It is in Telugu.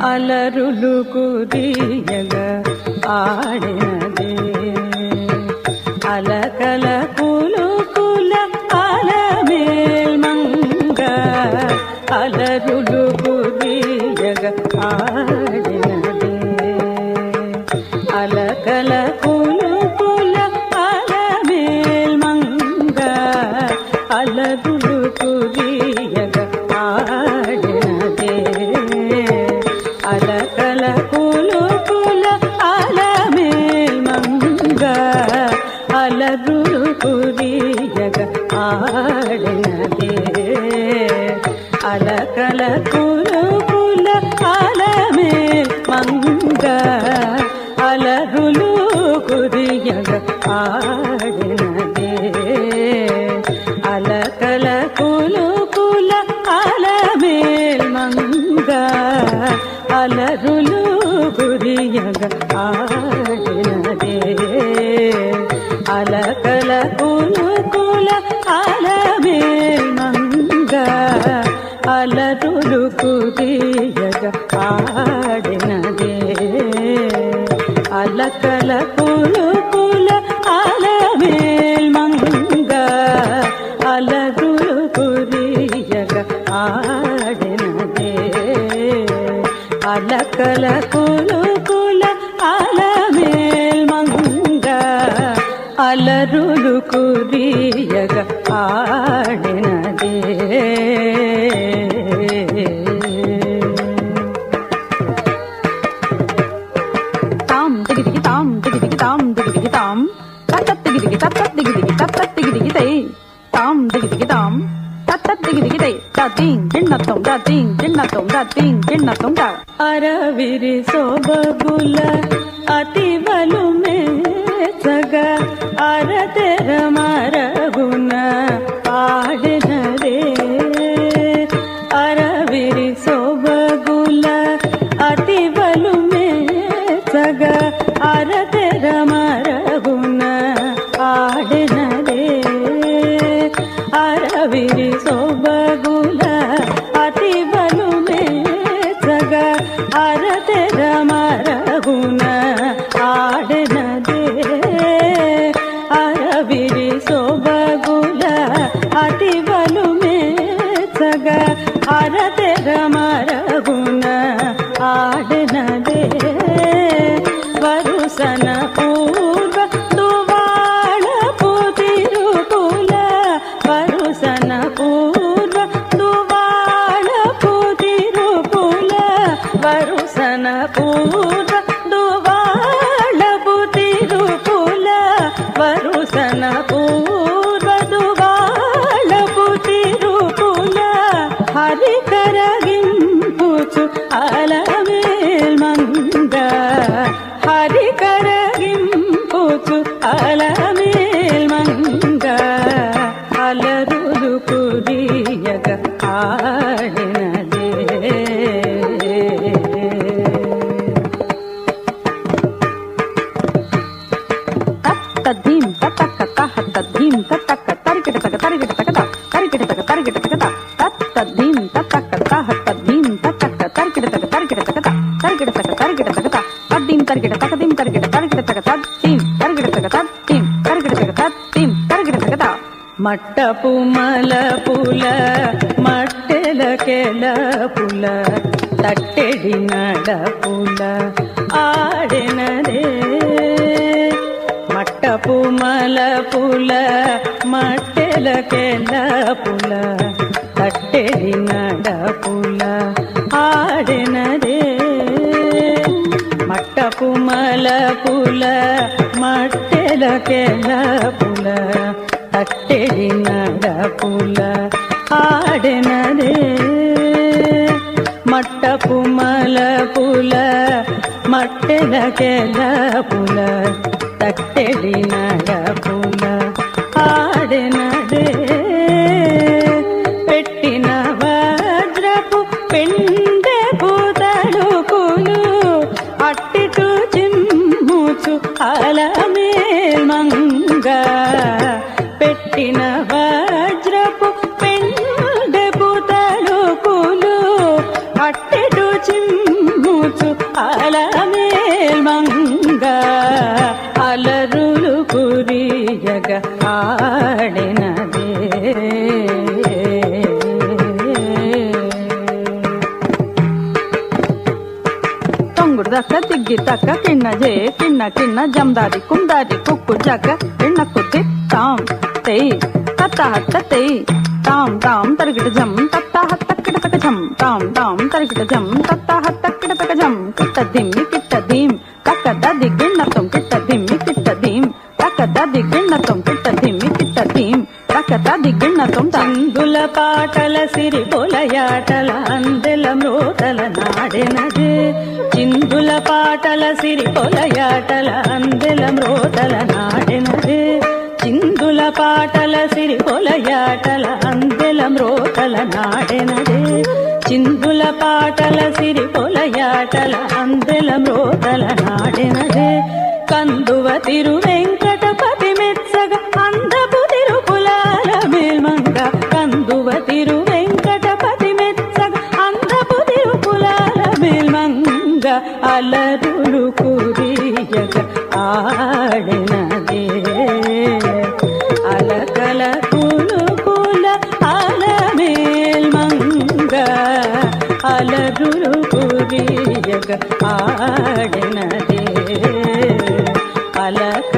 అలరులు కురియగ ఆడినదే అలకల కులుకుల అలమేల్మంగ అలరులు కురియగ ఆడినదే అలకల కులుకుల అలమేల్మంగ అలరులు కురియగ ఆడినదే అలకల కులుకుల అలమేల్మంగ అలరులు కురియగ ఆడినదే అలకల కులుకుల అలమేల్మంగ అలరులు కురియగ ఆడినదే అలకల కులుకుల అలమేల్మంగ అలరులు కురియగ ఆడినదే అలకల కులుకుల అలమేల్మంగ అలరులు కురియగ ఆడినదే అలకల కులుకుల అలమేల్మంగ అలరులు కురియగ ఆడినదే అలకల కులుకుల అలమేల్మంగ అలరులు కురియగ ఆడినదే తాం దిగిదిగి తాం దిగిదిగి తాం దిగిదిగి తాం తత్తత్ దిగిదిగి తత్తత్ దిగిదిగి తత్తత్ దిగిదిగి తై తాం దిగిదిగి తాం తత్తత్ దిగిదిగి తై తతిం జిన్నతం తతిం జిన్నతం తతిం జిన్నతం త అరవిరి సోబగుల అతి బలుమే సగ అరతెర మరగున ఆడినదే అరవిరి సోబగుల అతి బలుమే సగ అరతెర మరగున ఆడినదే అరవిరి సోబగుల అతి బలుమే సగ అరతెర మరగున ఆడినదే అరవిరి సోబగుల అతి బలుమే సగ అరతెర మరగున ఆడినదే వరుసన పూర్వ దువాళపు తిరుకుల వరుసన పూర్వ దువాళపు తిరుకుల వరుసన పూర్వ దువాళపు తిరుకుల వరుసన పూర్వ దువాళపు తిరుకుల హరి కరగింపుచు అలమేల్మంగ హరి కరగింపుచు అలమేల్మంగ అలరులు కురియగ ఆడినదే తద్దీం తత్తక్క తహ తద్దీం తత్తక్క తరికిట తక తరికిట తకత తరికిట తక తరికిట తకత తద్దీం తత్తక్క తహ తద్దీం తత్తక్క తరికిట తక తరికిట తకత తరికిట తక తరికిట తకత తద్దీం తరికిట తకదీం తరికిట తరికిట తక తద్దీం తరికిట తక తద్దీం తరికిట తక తద్దీం తరికిట తకత మట్టపు మలపుల మట్టెల కెలపుల తట్టెడి నడపుల ఆడినదే మట్టపు మలపుల మట్టెల కెలపుల తట్టెడి నడపుల ఆడినదే మట్టపు మలపుల మట్టెల కెలపుల తట్టెడి నడపుల ఆడినదే మట్టపు మలపుల మట్టెల కెలపుల తట్టెడి నడపుల ఆడినదే పెట్టిన వజ్రపు పెండెపు తలుకులు అట్టిటు చిమ్ముచు అలమేల్మంగ పెట్టిన వజ్రపు పెండెపు తలుకులు అట్టిటు చిమ్ము ದಿಂಗುಡು ದಕ್ಕ ದಿಗ್ಗಿ ತಕ್ಕ ಕಿಣ್ಣ ಜೇ ಕಿಣ್ಣ ಕಿಣ್ಣ ಜಮದಾರಿ ಕುಂದಾರಿ ಕುಕ್ಕು ಜಗ ಎಣ್ಣ ಕುದ್ದಿ ತಾಂ ತೈ ತತ್ತ ಹತ್ತ ತೈ ತಾಂ ತಾಂ ತರಗಿಟ ಜಂ ತತ್ತ ಹತ್ತ ಕಿಟ ತಕ ಜಂ ತಾಂ ತಾಂ ತರಗಿಟ ಜಂ ತತ್ತ ಹತ್ತ ಕಿಟ ತಕ ಜಂ ಕಿಟ್ಟ ದಿಮ್ಮಿ ಕಿಟ್ಟ ದೀಂ ತಕ್ಕದ ದಿಗ್ಗಿಣ್ಣ ತೊಂ ಕಿಟ್ಟ ದಿಮ್ಮಿ ಕಿಟ್ಟ ದೀಂ ತಕ್ಕದ ದಿಗ್ಗಿಣ್ಣ ತೊಂ ಕಿಟ್ಟ ದಿಮ್ಮಿ ಕಿಟ್ಟ ದೀಂ తక్కత దిగ్గిణ తందుల పాటల సిరి పొలయాటల అందెల మ్రోతల నాడెనదే చిందుల పాటల సిరి పొలయాటల అందెల మ్రోతల నాడెనదే చిందుల పాటల సిరి పొలయాటల అందెల మ్రోతల నాడెనదే చిందుల పాటల సిరి పొలయాటల అందెల మ్రోతల నాడెనదే కందువ తిరు వెంకటపతి మెచ్చగ అందపు తిరుపులాల మేల్మంగ కందువ తిరు వెంకటపతి మెచ్చగ అందపు తిరుపులాల మేల్మంగ అలరులు కురియగ ఆడినదే అలకల కులుకుల అల మేల్మంగ అలరులు కురియగ ఆడినదే అలక